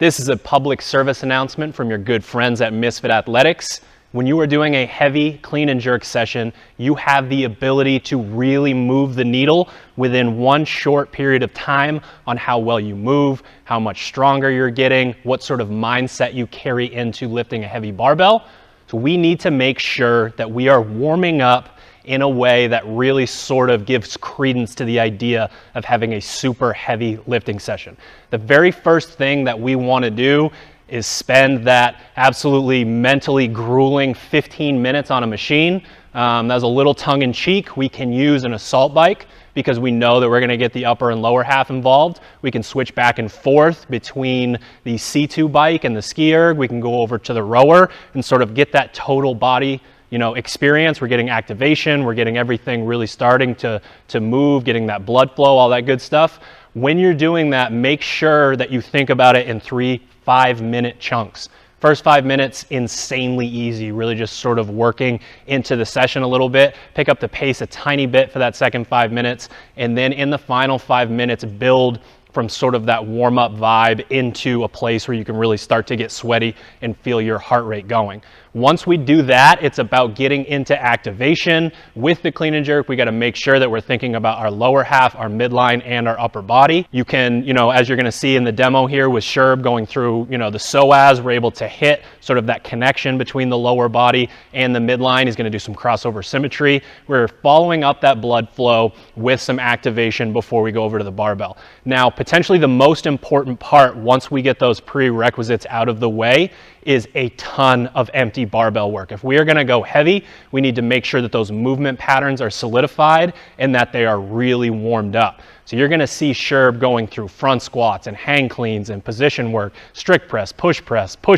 This is a public service announcement from your good friends at Misfit Athletics. When you are doing a heavy clean and jerk session, you have the ability to really move the needle within one short period of time on how well you move, how much stronger you're getting, what sort of mindset you carry into lifting a heavy barbell. So we need to make sure that we are warming up in a way that really sort of gives credence to the idea of having a super heavy lifting session. The very first thing that we want to do is spend that absolutely mentally grueling 15 minutes on a machine. That's a little tongue-in-cheek. We can use an assault bike because we know that we're going to get the upper and lower half involved. We can switch back and forth between the C2 bike and the ski erg. We can go over to the rower and sort of get that total body experience. We're getting activation, we're getting everything really starting to move, getting that blood flow, all that good stuff. When you're doing that, make sure that you think about it in 3 5-minute chunks. First 5 minutes, insanely easy, really just sort of working into the session a little bit, pick up the pace a tiny bit for that second 5 minutes, and then in the final 5 minutes, build from sort of that warm-up vibe into a place where you can really start to get sweaty and feel your heart rate going. Once we do that, it's about getting into activation. With the clean and jerk, we got to make sure that we're thinking about our lower half, our midline, and our upper body. You can, as you're going to see in the demo here with Sherb going through, the psoas, we're able to hit sort of that connection between the lower body and the midline. He's going to do some crossover symmetry. We're following up that blood flow with some activation before we go over to the barbell. Now, potentially the most important part once we get those prerequisites out of the way is a ton of empty barbell work. If we are going to go heavy, we need to make sure that those movement patterns are solidified and that they are really warmed up. So you're going to see Sherb going through front squats and hang cleans and position work, strict press, push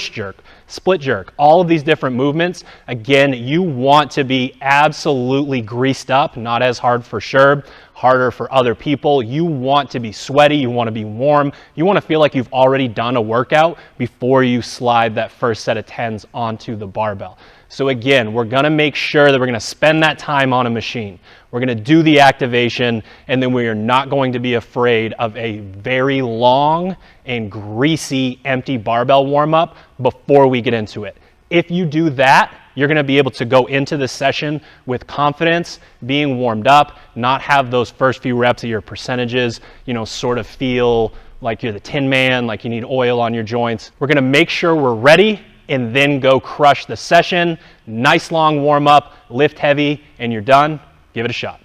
jerk, split jerk, all of these different movements. Again, you want to be absolutely greased up, not as hard for Sherb, harder for other people. You want to be sweaty, you want to be warm, you want to feel like you've already done a workout before you slide that first set of 10s onto the barbell. So again, we're going to make sure that we're going to spend that time on a machine. We're going to do the activation, and then we are not going to be afraid of a very long and greasy empty barbell warm-up before we get into it. If you do that, you're going to be able to go into the session with confidence, being warmed up, not have those first few reps of your percentages, sort of feel like you're the Tin Man, like you need oil on your joints. We're going to make sure we're ready and then go crush the session. Nice long warm up, lift heavy, and you're done. Give it a shot.